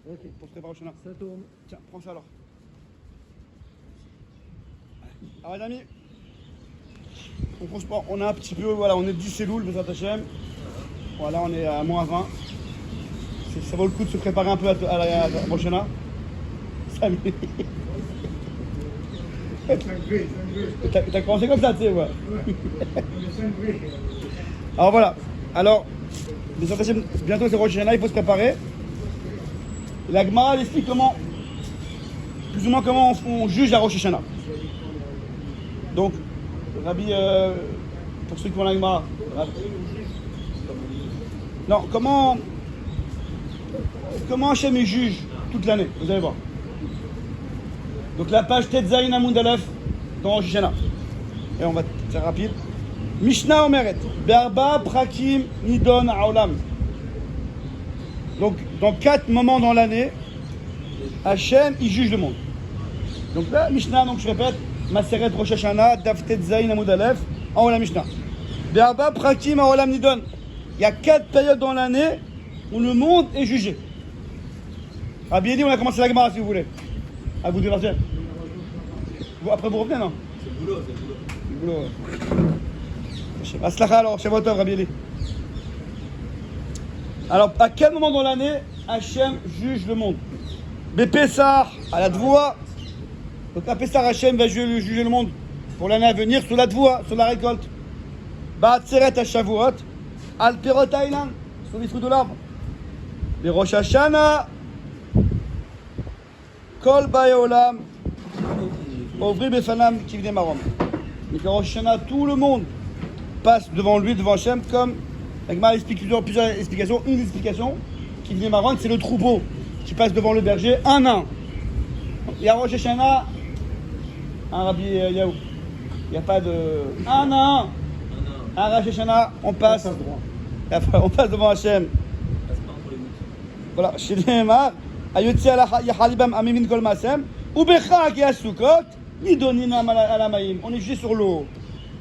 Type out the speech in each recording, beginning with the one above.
Ok. Pour se préparer au Shana. Ça tourne. Tiens, prends ça alors. Alors les amis, on a un petit peu, voilà, on est 10 cellules, Bezrat Hashem. Voilà, on est à moins 20. Ça vaut le coup de se préparer un peu à la prochaine. T'as commencé comme ça, tu sais, ouais. Alors voilà. Alors, bientôt c'est Rosh Hashanah, il faut se préparer. La Gemara explique comment, plus ou moins comment on juge la Rosh Hashanah. Donc, Rabbi, pour ceux qui vont la Gemara. Non, comment Hachem il juge toute l'année, vous allez voir. Donc la page Tetzaïn Amoud Aleph dans Rosh Hashanah. Et on va faire rapide. Mishnah Omeret, Be'arba Prakim Nidon Haolam. Donc dans 4 moments dans l'année, Hachem il juge le monde. Donc là, Mishnah, donc je répète, Maseret Rosh Hashanah, Daf Tetzaïn Amoud Aleph, en haut la Mishnah. Be'arba Prakim Haolam Nidon. Il y a 4 périodes dans l'année où le monde est jugé. Rabbi Eli, on a commencé la Gemara si vous voulez. À vous de partir. Après vous revenez, non? C'est le boulot, c'est le boulot. Le boulot, ouais. Aslacha alors, chez votre œuvre, Rabbi Eli. Alors, à quel moment dans l'année Hachem juge le monde? Bepessar, à la Dvoua. Donc à Pessar, Hachem va juger le monde pour l'année à venir sur la Dvoua, sur la récolte. Ba'atzeret à Shavuot, al Perot Ha'ilan, sur les fruits de l'arbre. Les Rosh Hashanah, Kol Bae Olam, Ovri Befanam Kivne Marom. Donc à Rosh Hashanah, tout le monde passe devant lui, devant Hachem, comme la Gemara explique plusieurs explications. Une explication, Kivne Marom, c'est le troupeau qui passe devant le berger, un à un. Et à Rosh Hashanah, un Rabbi Yaou, il n'y a pas de un à un. À Rosh Hashanah, on passe devant Hachem. Voilà, chez Neymar, Ayotzi Yahalibam Amimin Kol Masem, Ubecha qui a Sukkot, Nidonina Alamaim. On est jugé sur l'eau.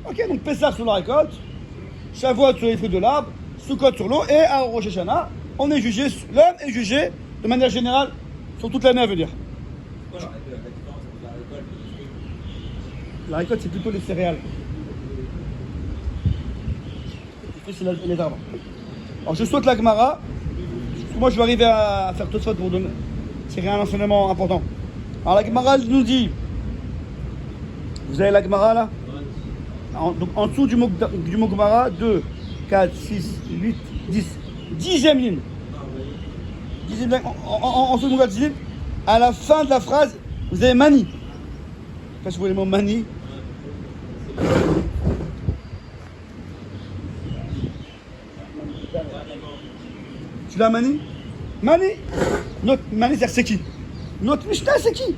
Ok, donc Pessah sur la récolte, Shavuot sur les fruits de l'arbre, Sukkot sur l'eau, et à Rosh Hashanah, on est jugé, l'homme est jugé de manière générale sur toute l'année à venir. La récolte, c'est plutôt les céréales. C'est les arbres. Alors je saute la Gemara. Moi je vais arriver à faire tout ça pour donner. C'est un enseignement important. Alors la Gemara nous dit. Vous avez la Gemara là? Donc en dessous du mot Gemara, 2, 4, 6, 8, 10. 10e ligne. 10e ligne. En dessous du mot 10e ligne. À la fin de la phrase, vous avez mani. Je sais pas si vous voyez le mot mani. Tu l'as Mani? Mani? Notre Mani, c'est qui? Notre Mishnah, c'est qui?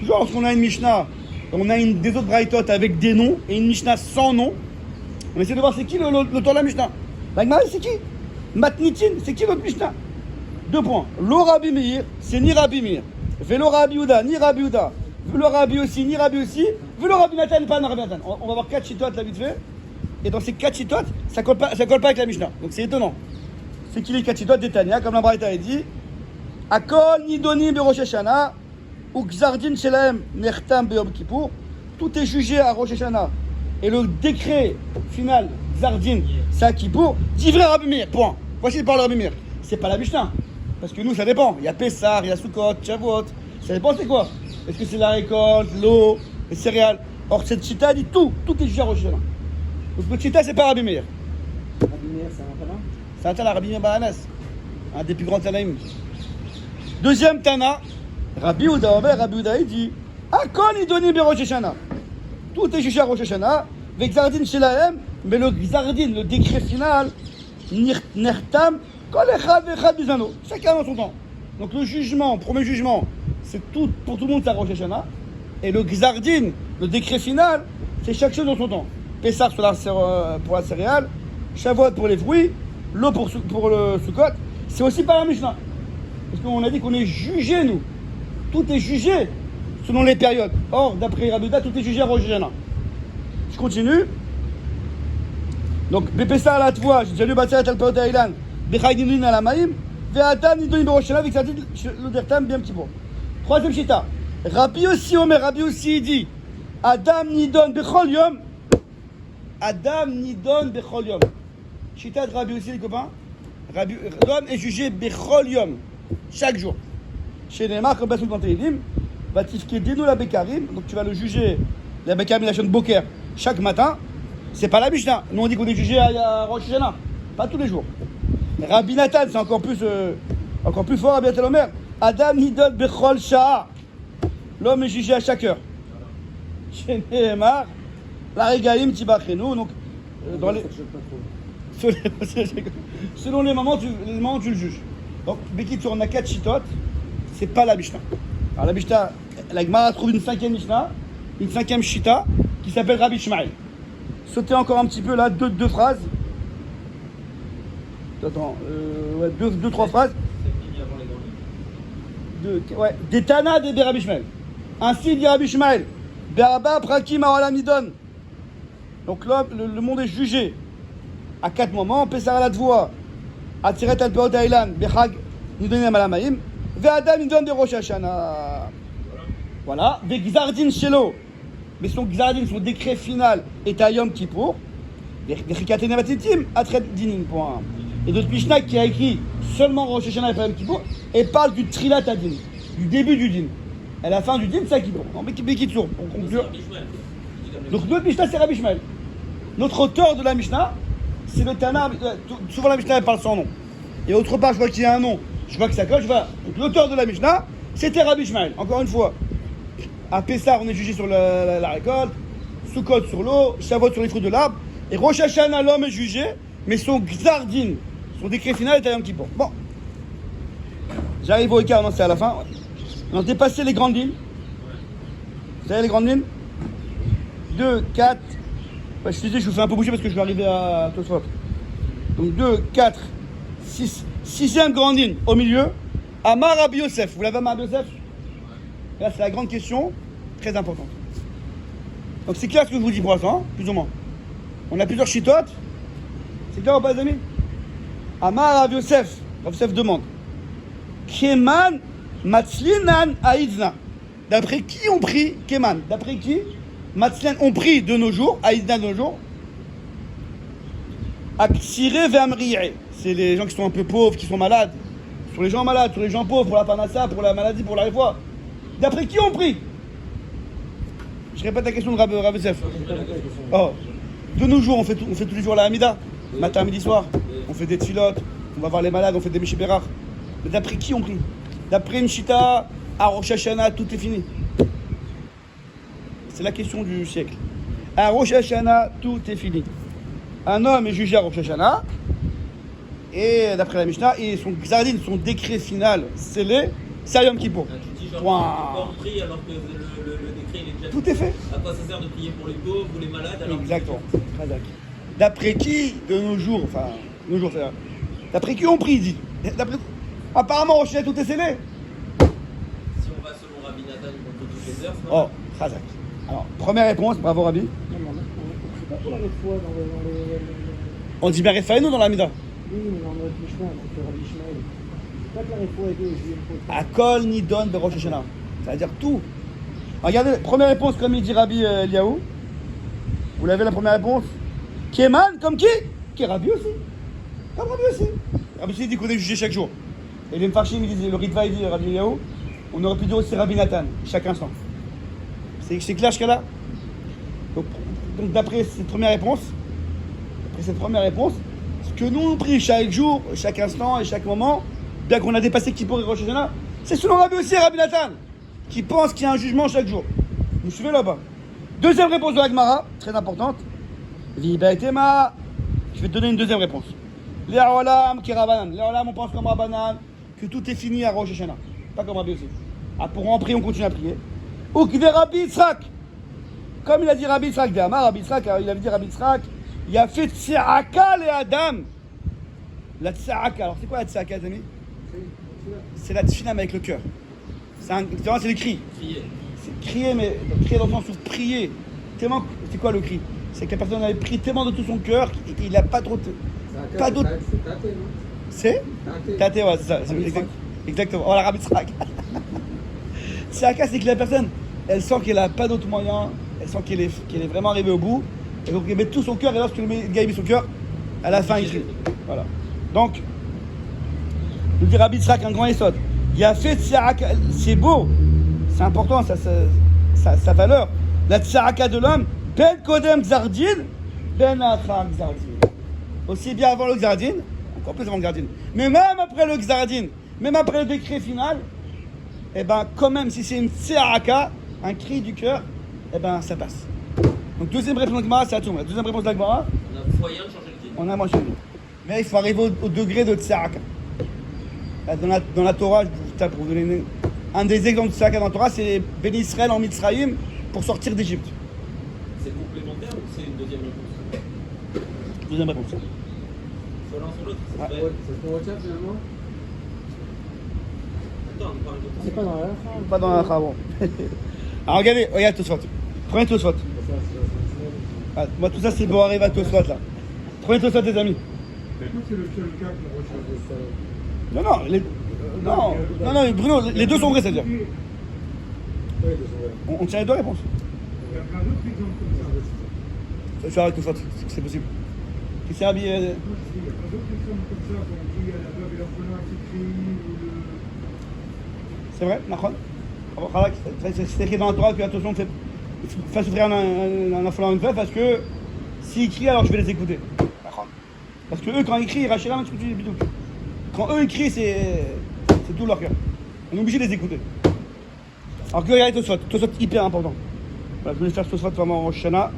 Genre, lorsqu'on a une Mishnah, on a des autres Braithot avec des noms et une Mishnah sans nom, on essaie de voir c'est qui l'auteur de la Mishnah. La Gemara, c'est qui? Matnitin, c'est qui l'autre Mishnah? 2 points. Lo Rabbi Meir, c'est ni Rabbi Meir. Velo Rabbi Uda, ni Rabbi Uda. Velo Rabbi aussi, ni Rabbi aussi. Velo Rabbi Nathan, pas Rabbi Nathan. On va voir 4 chitotes là vite fait. Et dans ces 4 chitotes, ça colle pas avec la Mishnah. Donc c'est étonnant. C'est qu'il est 4 chitotes d'Etania, comme la Braïta a dit. Akol Nidoni Be Rosh Hashanah, ou Gzardin Shelaem Nertam Be Yom Kippour. Tout est jugé à Rosh Hashanah. Et le décret final, Gzardin, c'est à Kippour. Divrei Rabbi Meir, point. Voici le parole de Rabbi Meir. C'est pas la Mishnah. Parce que nous, ça dépend. Il y a Pessar, il y a Sukkot, Shavuot. Ça dépend, c'est quoi? Est-ce que c'est la récolte, l'eau, les céréales? Or, cette chita dit tout. Tout est jugé à Rosh Hashanah. Donc, le chita, c'est pas Rabbi Meir. Rabbi Meir, c'est un Tana? C'est un Tana, Rabbi Meir Bahanas. Un des plus grands Tanaïm. Deuxième Tana, Rabbi Uda Omer, Rabbi Uda, il dit Akon Idoni Be Rosh Hashanah. Tout est jugé à Rosh Hashanah. Avec Zardin Shelaem, mais le Zardin, le décret final, Nertam, Kol Echad Vechad Bizano. Chacun dans son temps. Donc le jugement, premier jugement, c'est tout, pour tout le monde, c'est à Rosh Hashanah. Et le Gzardin, le décret final, c'est chaque chose dans son temps. Pessar pour la céréale, Shavuot pour les fruits, l'eau pour le Sukkot. C'est aussi pas la Mishnah. Parce qu'on a dit qu'on est jugé, nous. Tout est jugé selon les périodes. Or, d'après Rabbi Uda, tout est jugé à Rosh Hashanah. Je continue. Donc, Bepessar la Tvoua, j'ai lu Batsarat al Perot Ha'ilan, Bechaydinin al Amaim, Ve'adam nidon beroshana avec sa dit l'odertam bien petit bon. Troisième chita. Rabbi aussi Omer, Rabbi aussi il dit Adam nidon bechol yom. Adam nidon bechol yom. Chita de Rabbi aussi les copains. L'homme est jugé bechol yom chaque jour. Chez les marques, comme dans Teilim, va tifkedenu la bekarim. Donc tu vas le juger la bekarim la chaîne boker chaque matin. C'est pas la Mishnah. Nous on dit qu'on est jugé à Rosh Hashanah, pas tous les jours. Rabbi Nathan, c'est encore plus fort. Rabbi Nathan Omer, Adam nidon bechol sha'a. L'homme est jugé à chaque heure. Chez Nehemar, la regaim tibachenu. Donc dans les selon les moments, tu le juges. Donc Bekitsour, on a 4 chitotes. C'est pas la Mishnah. Alors la Mishnah, la Gemara trouve une 5e Mishnah, une 5e chita qui s'appelle Rabbi Ishmael. Sautez encore un petit peu là, deux phrases. Attends, deux, trois phrases. Des Tana de Rabbi Ishmael. Ainsi dit Rabbi Ishmael. Be'aba prakim ha'olam nidon. Donc là, le monde est jugé à 4 moments. Pesar al advoa, Atiret al peot ha'elan, Bechag nidonim al ha'mayim, Ve'adam nidon de Rosh Hashanah. Voilà. Ve'gzardin shelo. Mais son gzardin, son décret final est à Yom Kippour. Ve'chikatenem atitim, Atret dinim. Et d'autres Mishnah qui a écrit seulement Rosh Hashanah et pas Yom Kippour et parle du Trilat Adin, du début du din. À la fin du din, c'est Kippour. Donc Bekitsour, on conclut. Donc notre Mishnah, c'est Rabbi Ishmael. Notre auteur de la Mishnah, c'est le Tana. Souvent la Mishnah elle parle sans nom. Et autre part, je vois qu'il y a un nom. Je vois que ça coche. Donc l'auteur de la Mishnah, c'était Rabbi Ishmael. Encore une fois, à Pessah, on est jugé sur la récolte, Sukkot sur l'eau, Shavuot sur les fruits de l'arbre. Et Rosh Hashanah, l'homme est jugé, mais son gzardin, son décret final est à Yom Kippour. Bon, j'arrive au écart, c'est à la fin. On a dépassé les grandes lignes. Vous savez les grandes lignes 2, 4. Je te disais, je vous fais un peu bouger parce que je vais arriver à Tosfot. Donc 2, 4, 6. 6e grande ligne au milieu. Amar Rabbi Yosef. Vous l'avez Amar Rabbi Yosef? Là, c'est la grande question, très importante. Donc c'est clair ce que je vous dis pour l'instant, plus ou moins. On a plusieurs chitotes. C'est clair ou pas, les amis? Amar Rabbi Yosef. Rabbi Yosef demande. Keman Matzlinan Aïdna. D'après qui on prie Keman? D'après qui Matzlinan on prie de nos jours, Aïdna de nos jours. Aksire Ve'amriye. C'est les gens qui sont un peu pauvres, qui sont malades. Sur les gens malades, sur les gens pauvres, pour la parnassa, pour la maladie, pour la réfoie. D'après qui on prie? Je répète la question de Rabbi Yosef. Oh. De nos jours, on fait tous les jours la Hamida. Matin, midi, soir. On fait des tfilotes, on va voir les malades, on fait des Mishibérach. Mais d'après qui on prie? D'après une chita, à Rosh Hashanah, tout est fini. C'est la question du siècle. À Rosh Hashanah, tout est fini. Un homme est jugé à Rosh Hashanah, et d'après la Mishnah, et son gzardin, son décret final scellé, c'est à Yom Kippour. Tu dis genre, on prie alors que le décret il est déjà tout est fait. À quoi ça sert de prier pour les pauvres ou les malades alors Exactement. D'après qui, de nos jours, enfin, nos jours, c'est d'après qui on prie, dit. Apparemment, Rosh Hashanah, tout est scellé. Si on va selon Rabbi Nathan, ils vont toutes les heures. Oh, Khazak. Alors, première réponse, bravo Rabbi. C'est pas pour la fois dans les... On dit bien Refaïnou dans la Mida. Oui, mais dans notre Mishnah, donc Rabbi Ishmael. C'est pas que la fois est deux, je dis une fois. Akol Nidon Berosh Hashanah. Ça veut dire tout. Regardez, première réponse, comme il dit Rabbi Eliaou. Vous l'avez la première réponse? Keman, comme qui? Qui est Rabbi aussi. Comme Rabbi aussi. Rabbi aussi dit qu'on est jugé chaque jour. Et les Mfarshim, ils disent, le Ritva, il dit Rabbi Eliaou, on aurait pu dire aussi Rabbi Nathan, chaque instant. C'est clair jusqu'à là? Donc d'après cette première réponse, ce que nous on prie chaque jour, chaque instant et chaque moment, bien qu'on a dépassé Kippour et Rosh Hashanah, c'est selon Rabbi aussi Rabbi Nathan, qui pense qu'il y a un jugement chaque jour. Vous suivez là-bas? Deuxième réponse de la Gemara, très importante. Vibaetema. Je vais te donner une deuxième réponse. Les Olam qui Rabbanan. Les Olam, on pense comme Rabbanan que tout est fini à Rosh Hashanah. Pas comme Rabbi aussi. Ah, pour en prier, on continue à prier. Ou qui Rabbi Yitzhak. Comme il a dit Rabbi Yitzhak, Rabbi Yitzhak, il avait dit Rabbi Yitzhak, il a fait Tza'aka les Adam. La Tza'aka, alors c'est quoi la Tza'aka, les amis? C'est la Tfila mais avec le cœur. C'est le cri. Crier. C'est crier, mais crier dans le sens où prier. Tellement, c'est quoi le cri? C'est que la personne avait prié tellement de tout son cœur qu'il n'a pas trop. Pas d'autre. C'est Tate, ouais, c'est ça. Exactement. Voilà, Rabbi Tzrak. Tzaka, c'est que la personne, elle sent qu'elle n'a pas d'autre moyen, elle sent qu'elle est vraiment arrivée au bout, et donc elle met tout son cœur, et lorsque le gars met son cœur, à la fin il crie. Voilà. Donc, nous dit Rabbi Tzrak, un grand essod. Il a fait Tzaka, c'est beau, c'est important, sa valeur. La Tzaka de l'homme, Ben Kodem Zardin, Ben Achar Zardin. Aussi bien avant le Xardin, encore plus avant le Xardin. Mais même après le Xardin, même après le décret final, eh ben, quand même, si c'est une Tzaka, un cri du cœur, eh ben, ça passe. Donc, deuxième réponse de l'Agmara, c'est à tout. La deuxième réponse de l'Agmara, On a moyen de changer le titre. on a mentionné. Mais il faut arriver au degré de Tzaka. Dans la Torah, pour vous donner un des exemples de Tzaka dans la Torah, c'est Béni Israël en Mitzrayim pour sortir d'Égypte. C'est complémentaire ou c'est une deuxième réponse? Deuxième réponse. Soit l'un, soit l'autre. Ah, C'est Ouais, vrai. c'est ce qu'on retient finalement. Attends, on parle de C'est pas dans la fin. Pas dans la Chavon. Alors regardez, regarde Tosfot. Prenez Tosfot. Ah, moi tout ça c'est bon, arrive à Tosfot là. Prenez Tosfot les amis. C'est le seul cas qu'on recherche. Non, Bruno, les deux sont vrais, c'est-à-dire. On tient les deux réponses. Il y a plein d'autres exemples comme ça. Je vais avec Tosfot, c'est possible. Qui s'est habillé. Il y a plein d'autres exemples comme ça, quand on dit à la veuve et l'orphelin qui crie, ou le... C'est vrai, Nachon. C'est écrit dans la Torah que attention, fais souffrir un orphelin ou une veuve parce que s'ils crient, alors je vais les écouter. Nachon. Parce que eux, quand ils crient, ils rachent la main, tu dis bidou. Quand eux ils crient, c'est tout leur cœur. On est obligé de les écouter. Alors que regardez Tosfot hyper important. Voilà, je voulais faire Tosfot vraiment en Shana.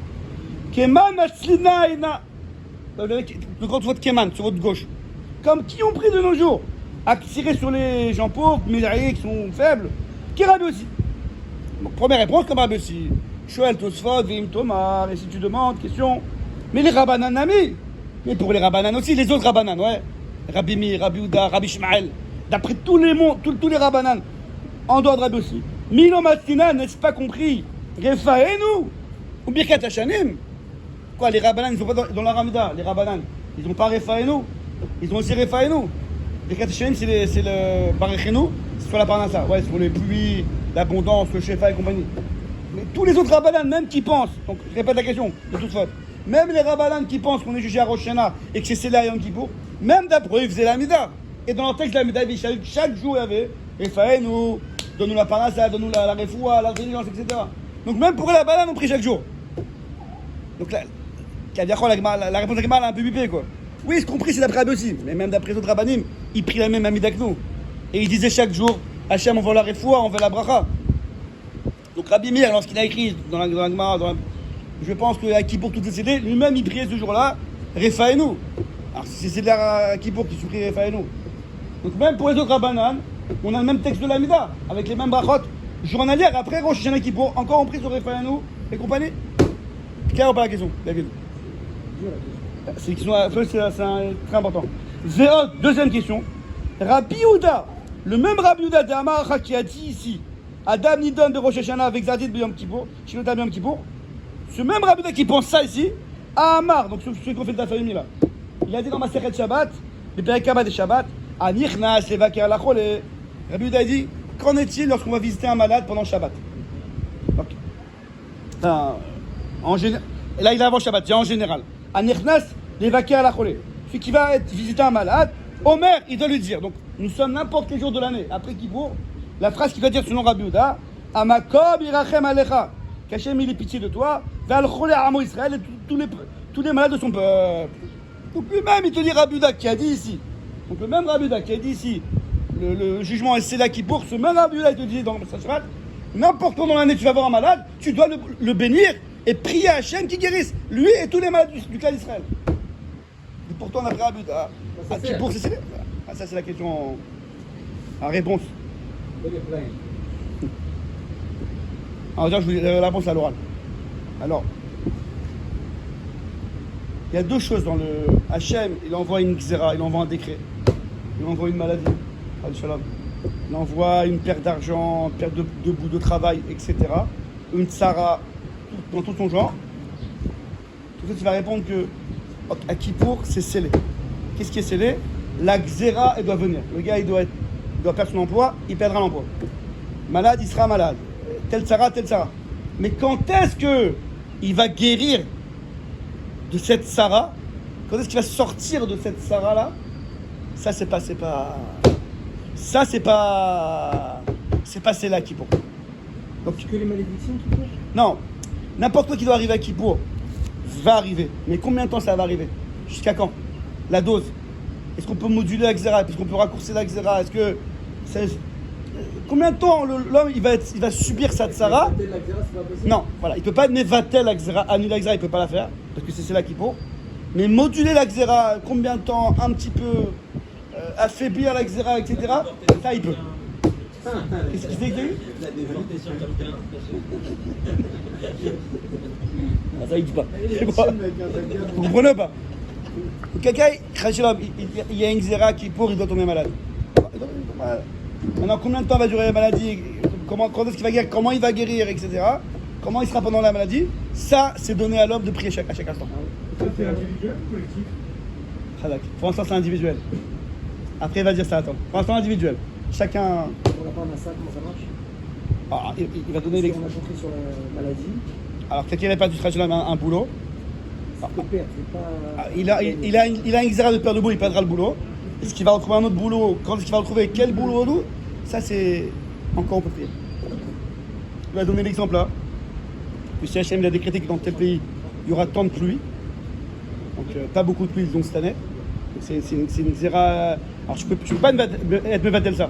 Keman Ashlina Ina. Le grand Tosfot Keman, sur votre gauche. Comme qui ont pris de nos jours à tirer sur les gens pauvres, milliers qui sont faibles, qui Rabbi aussi. Donc, première réponse, comme Rabbi aussi. Shoel Tosfot, Vim Tomar, et si tu demandes, question. Mais les Rabbanan amis, mais pour les Rabbanan aussi, les autres Rabbanan, ouais. Rabbi Mir, Rabbi Ouda, Rabbi Shmael, d'après tous les Rabbanan, en dehors de Rabbi aussi. Milo Mastina, n'est-ce pas compris? Refaenu, ou Birkat Hashanim. Quoi, les Rabbanan, ils sont pas dans la Ramida, les Rabbanan. Ils n'ont pas Refaenu, ils ont aussi Refaenu. Birkat Hashanim, c'est le Barechenu, c'est sur la Parnassa, ouais, sur les pluies, l'abondance, le Shefa et compagnie. Mais tous les autres Rabbanan, même qui pensent, donc je répète la question, de toute faute, même les Rabbanan qui pensent qu'on est jugé à Rosh Hashanah et que c'est Sela et Yom Kippour, même d'après eux, ils faisaient la Mida. Et dans leur texte de la Mida, chaque jour, il y avait Refaenu, donne-nous la Parnassa, donne-nous la Refoua, la Résidence, etc. Donc même pour les Rabbanan, on prie chaque jour. Donc là, la réponse de la Gemara, elle est un peu bipée, quoi. Oui, c'est compris, c'est d'après Rabbi aussi. Mais même d'après les autres Rabbanim, ils prient la même Amida que nous. Et ils disaient chaque jour, Hachem, on veut la Refoua, on veut la Bracha. Donc Rabbi Mir, lorsqu'il a écrit dans la Gemara, je pense qu'à Kippour, toutes les CD, lui-même, il priait ce jour-là, Refaenu. Alors c'est la Kippour qui supplie Refaenu. Donc même pour les autres Rabbanan, on a le même texte de l'Amida, avec les mêmes brachot journalières. Après Rosh Hashanah Kippour, encore on prie sur Refaenu et compagnie. Claire ou pas la question, David? C'est une question, très important. Zéot, deuxième question. Rabbi Yehuda, le même Rabbi Yehuda de Amaracha qui a dit ici, Adam Nidon de Rosh Hashanah avec Zadid de Yom Kippour, Shilotam Yom Kippour, ce même Rabbi Yehuda qui pense ça ici, à Amar, donc celui qu'on fait de la famille là, il a dit dans ma Sechet Shabbat, les Perikaba des Shabbat, à Nichnas, Levake à la Chole, Rabbi Yehuda a dit, qu'en est-il lorsqu'on va visiter un malade pendant Shabbat? Donc, en général, là il est avant Shabbat, c'est en général. À Nichnas, l'évacuer à la Chole. Celui qui va visiter un malade, Omer, il doit lui dire. Donc, nous sommes n'importe quel jour de l'année, après Kippour, la phrase qu'il va dire selon Rabbi Yehuda, Amakob irachem alecha, qu'Hachem il ait pitié de toi, Val Chole Amo Israël, et tous les malades de son peuple. Donc lui-même, il te dit Rabbi Yehuda qui a dit ici. Donc le même Rabbi Yehuda qui a dit ici, le jugement est c'est là Kippour, ce même Rabbi Yehuda il te dit dans le Shabbat, n'importe quand dans l'année tu vas voir un malade, tu dois le bénir et prier à Hachem qui guérisse, lui et tous les malades du clan d'Israël. Et pourtant, on a pris Rabbi Yehuda. Qui pour c'est ça, c'est la question en réponse. Alors, déjà, je vous dis la réponse à l'oral. Alors, il y a deux choses dans le Hachem. Il envoie une xéra, il envoie un décret, il envoie une maladie, il envoie une perte d'argent, une perte de bout de travail, etc. Une tsara, dans tout son genre. Tout ça, tu vas répondre que à Kippour, c'est scellé. Qu'est-ce qui est scellé? la xéra, elle doit venir. Le gars, il doit perdre son emploi, il perdra l'emploi. Malade, il sera malade. Tel Sarah. Mais quand est-ce que il va guérir de cette Sarah? Quand est-ce qu'il va sortir de cette Sarah-là? Ça, c'est pas celle-là qui pour. Donc, Que les malédictions qui peuvent. non, n'importe quoi qui doit arriver à Kippour va arriver. Mais combien de temps ça va arriver? Jusqu'à quand? La dose. Est-ce qu'on peut moduler la xéra? Est-ce qu'on peut raccourcir la xéra? Est-ce que combien de temps l'homme il va subir sa tsara? Non, voilà, il peut pas mevatel la xéra, annuler la xéra, il peut pas la faire parce que c'est celle-là qui pour. Mais moduler la xéra, combien de temps, un petit peu affaiblir la xéra, etc. Ça il peut. Qu'est-ce qu'il dit? La dévolté sur quelqu'un. Ah, ça il dit pas. Vous comprenez pas? Quelqu'un, il y a une xéra qui pour, il doit tomber malade. Maintenant, combien de temps va durer la maladie? Quand est-ce qu'il va guérir? Comment il va guérir, etc. Comment il sera pendant la maladie? Ça, c'est donné à l'homme de prier à chaque instant. Ça, c'est individuel ou collectif? Khalak. Pour l'instant, c'est individuel. Après, il va dire ça, attends. Pour l'instant, individuel. Chacun. On n'a pas un massacre, comment ça marche? Il va donner les. On a compris sur la maladie. Alors, quelqu'un n'est pas du traditionnel un boulot. C'est perdre, c'est pas. Il a une xéra de perdre le boulot, il perdra le boulot. Est-ce qu'il va retrouver un autre boulot? Quand est-ce qu'il va retrouver quel boulot nous? Ça, c'est encore on peut prier. Il va donner l'exemple là. Le CHM a décrété que dans tel pays, il y aura tant de pluie. Donc, pas beaucoup de pluie donc cette année. C'est une xéra. Alors, je peux pas être mevatel ça.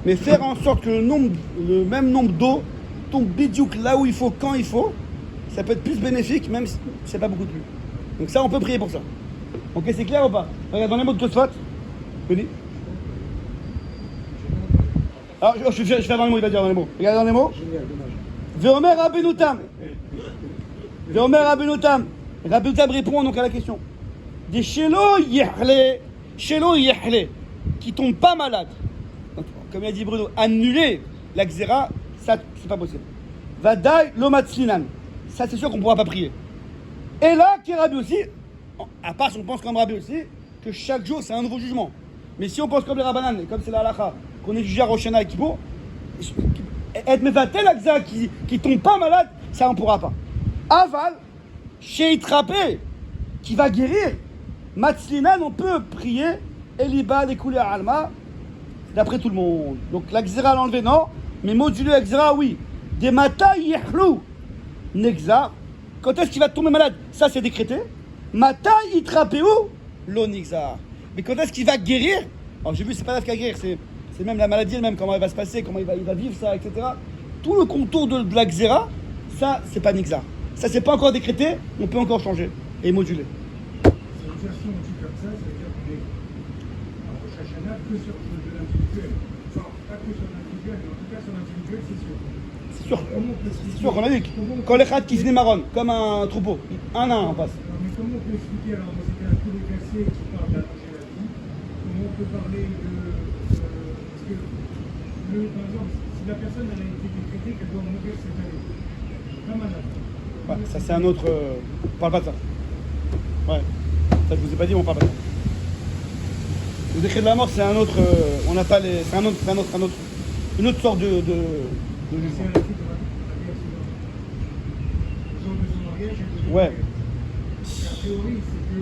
Mais faire en sorte que le même nombre d'eau tombe bidiouk là où il faut, quand il faut, ça peut être plus bénéfique, même si c'est pas beaucoup de pluie. Donc, ça, on peut prier pour ça. Ok, c'est clair ou pas? Regarde dans les mots de Tosfot. Venez. Alors, je vais faire dans les mots, il va dire dans les mots. Regardez dans les mots. Génial, dommage. Veomer Rabbeinu Tam. Veomer Rabbeinu Tam. Rabbeinu Tam répond donc à la question. Des Shelo Yehle, qui tombent pas malades. Donc, comme il a dit Bruno, annuler la xéra, ça, c'est pas possible. Vadaï Lomatslinan. Ça, c'est sûr qu'on ne pourra pas prier. Et là, qui est Rabbi aussi, à part si on pense comme Rabbi aussi, que chaque jour, c'est un nouveau jugement. Mais si on pense comme les Rabbanan, et comme c'est la halakha, qu'on est jugé à Rosh Hashanah et Kippour, être mevatel la xéra qui tombe pas malade, ça on pourra pas. Aval, chez Itrapé, qui va guérir, Matzlinan, on peut prier, Eliba, découler à Alma, d'après tout le monde. Donc la xéra à l'enlever, non, mais moduler la xéra, oui. Des mata yechlou, nexar. Quand est-ce qu'il va tomber malade? Ça c'est décrété. Mata itrapéou, l'onixar. Mais quand est-ce qu'il va guérir? Alors j'ai vu, c'est pas là qu'il va guérir, c'est même la maladie elle-même, comment elle va se passer, comment il va vivre ça, etc. Tout le contour de la xéra, ça c'est pas nixar. Ça c'est pas encore décrété, on peut encore changer et moduler. C'est une version aussi comme ça, c'est-à-dire qu'on est en Rosh Hashanah que sur l'individuel. Enfin, pas que sur l'individuel, mais en tout cas sur l'individuel, c'est sûr. C'est sûr. Comment on peut expliquer? C'est sûr qu'on a dit. Quand les khats qui venaient marron, comme un troupeau, un à un on passe. Non, mais comment on peut expliquer, alors dans ces cas-là, tous les versets qui parlent d'allonger la vie, comment on peut parler de... parce que, par exemple, si la personne elle a été décrétée qu'elle doit mourir cette année, pas malade. Ouais, ça c'est un autre... on parle pas de ça. Ouais. Ça je vous ai pas dit, on parle pas de ça. Le décret de la mort c'est un autre... on n'a pas les... C'est un autre... Une autre sorte de C'est jugement. à la suite de la accident. Le jour de son mariage, elle Ouais. La théorie, c'est que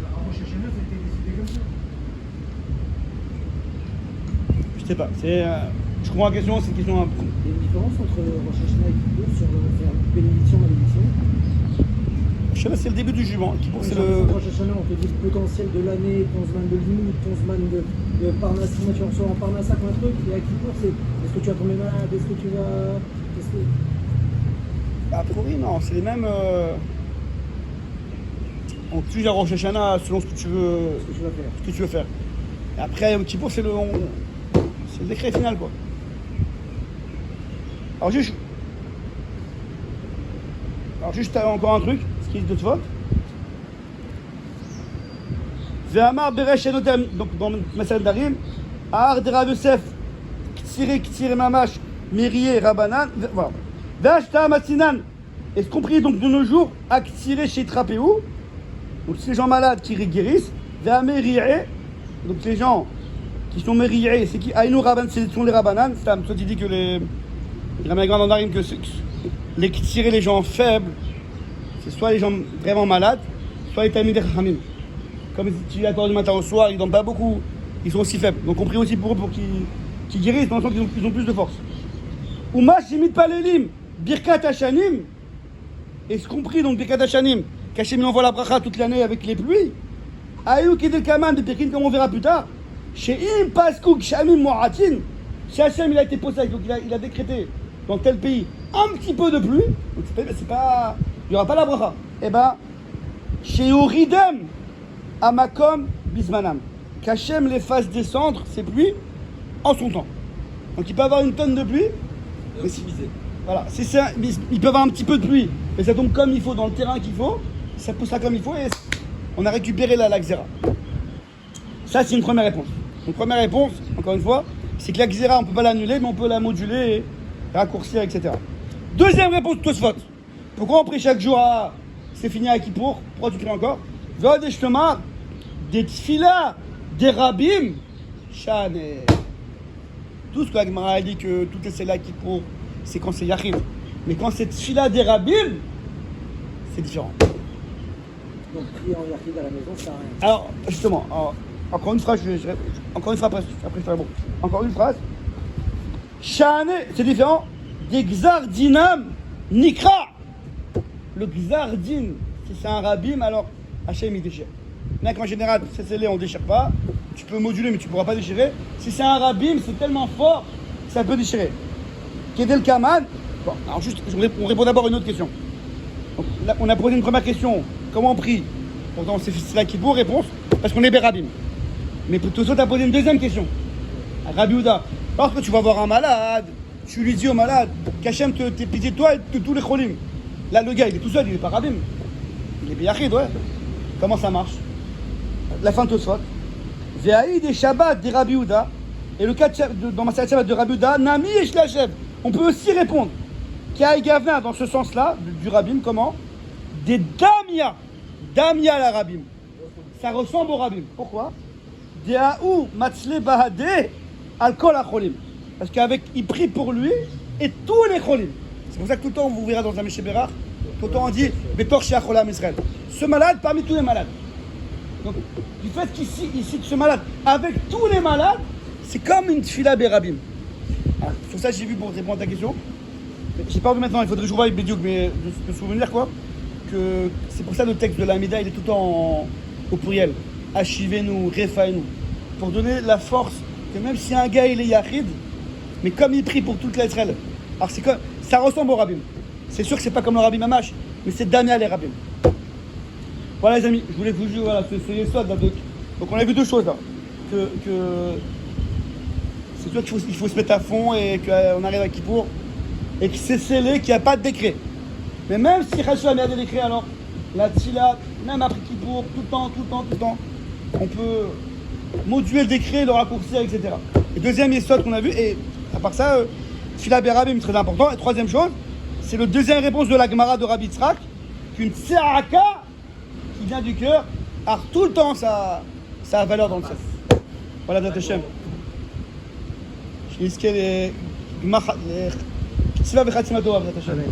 à Rosh Hashanah, ça a été décidé comme ça. Je sais pas. C'est... je comprends la question, c'est une question... Il y a une différence entre Rosh Hashanah et Kippour sur faire bénédiction, malédiction. Je sais pas, c'est le début du jugement. Kippour, c'est Genre, le... Rosh Hashanah, on te dit le potentiel de l'année, ton zman de limite, ton zman de parnassim, tu reçois en parnassa comme un truc. Et à Kippour, c'est est-ce que tu vas tomber malade, est-ce que tu vas. Est-ce que... A priori, non, c'est les mêmes... On tue à Rosh Hashanah selon ce que tu veux... ce que tu vas faire. Ce que tu veux faire. Et après, un petit peu, c'est le décret final, quoi. Alors juste encore un truc, ce qui est de vote. Ve'amar beresh enotem, donc dans Masal Darim, Ar de Rav Yosef, Ktsire Mamash, Mirié, Rabanan, voilà. Ve'ashta Matsinan, est-ce qu'on prie donc de nos jours, à Ktsire chez Trapéou, donc si les gens malades qui guérissent, Ve'amerié, Donc les gens qui sont mériés, c'est qui Aïnou Rabban, ce sont les Rabbanan. Toi tu dis que les Ramégrand en arrive que les qui tiraient les gens faibles, c'est soit les gens vraiment malades, soit les Talmidei Chachamim. Comme si tu accordes du matin au soir, ils donnent pas beaucoup, ils sont aussi faibles. Donc on prie aussi pour eux pour qu'ils guérissent, dans le sens qu'ils ont plus de force. Uma Shemit Palelim, Birkat Hashanim, est-ce qu'on prie donc Birkat Hashanim, qu'Hachem envoie la bracha toute l'année avec les pluies. Ayou Kedel Kaman de Pekin, comme on verra plus tard. Chez Im Paskou Kshamim Moatin, chez Hachem il a été posé, donc il a décrété dans tel pays un petit peu de pluie, donc c'est pas, il n'y aura pas la bracha. Eh ben, chez Uridem, Amakom Bismanam, qu'Hachem les fasse descendre ces pluies en son temps. Donc il peut avoir une tonne de pluie, mais voilà, il peut avoir un petit peu de pluie, mais ça tombe comme il faut dans le terrain qu'il faut, ça pousse ça comme il faut et on a récupéré la Xéra. Ça c'est une première réponse. Une première réponse, encore une fois, c'est que la Xéra on ne peut pas l'annuler, mais on peut la moduler, raccourcir, etc. Deuxième réponse, Tosfot. Pourquoi on prie chaque jour à c'est fini à Kippour? Pourquoi tu pries encore? Vod et Shtomar, des tfilas, des rabbim, shane. Tout ce que la Gemara a dit que tout est cela qui pour, c'est quand c'est Yachid. Mais quand c'est tfilah des rabbim, c'est différent. Donc prier en Yachid à la maison, ça sert à rien. Alors, justement, encore une phrase, encore une fois après je ferai bon. Encore une phrase. Shane, c'est différent. Des Gzar Dinam Nikra. Le Gzar Din, si c'est un rabbim, alors Hachem il déchire. Mais en général, c'est scellé, on ne déchire pas. Tu peux moduler, mais tu ne pourras pas déchirer. Si c'est un rabbim, c'est tellement fort que ça peut déchirer. Kedel Kaman. Bon, alors juste, on répond d'abord à une autre question. Donc, là, on a posé une première question. Comment on prie? Pourtant, c'est là qui vaut réponse, parce qu'on est Bérabim. Mais plutôt, tu as posé une deuxième question. À Rabbi Houda. Lorsque tu vas voir un malade, tu lui dis au malade qu'Hachem t'ait pitié de toi et de tous les cholim. Là, le gars, il est tout seul, il n'est pas Rabim. Il est Beyachid, ouais. Comment ça marche? La fin de Tosfot. Ve'aïd et Shabbat des Rabbi Houda. Et le cas dans ma Shabbat de Rabbi Houda, Nami et Shlachem. On peut aussi répondre qu'il y a Gavna dans ce sens-là, du Rabbim, comment? Des Damia. Damia la Rabbim. Ça ressemble au Rabbim. Pourquoi? Des Aou Matzle Bahade Al-Kol Acholim. Parce qu'avec, il prie pour lui et tous les Cholim. C'est pour ça que tout le temps, on vous verra dans un Meshé Bérach, tout le temps on dit Betor Shea Cholam Israël. Ce malade parmi tous les malades. Donc, du fait qu'il cite ce malade avec tous les malades, c'est comme une tfila Bérabim. Sur ça, j'ai vu pour répondre à ta question. J'ai pas vu maintenant, il faudrait que je revoie avec Bédiouk, mais de souvenir quoi, que c'est pour ça le texte de la Mida, il est tout le temps au pluriel. Achivez-nous, réfaï-nous. Pour donner la force que même si un gars il est Yachid, mais comme il prie pour toute l'Israël, alors c'est comme, ça ressemble au Rabbim. C'est sûr que c'est pas comme le Rabbi Mamash, mais c'est Damia les Rabbim. Voilà les amis, je voulais vous dire, voilà, c'est Yesod là. Donc on a vu deux choses là. Que c'est sûr qu'il faut se mettre à fond et qu'on arrive à Kippour et que c'est scellé, qu'il n'y a pas de décret. Mais même si Hachem a des décrets, alors la Tila, même après Kippour, tout le temps, on peut moduler le décret, le raccourcir, etc. Et deuxième Yesod qu'on a vu, et à part ça, Tila Berabim, très important. Et troisième chose, c'est le deuxième réponse de la Gemara de Rabbi Yitzhak, qu'une Tse'aka qui vient du cœur, a tout le temps ça a valeur dans le ciel. Voilà, Dr. Hashem. Je risquais les... Tzva v'chatzima tova, Dr. Hashem.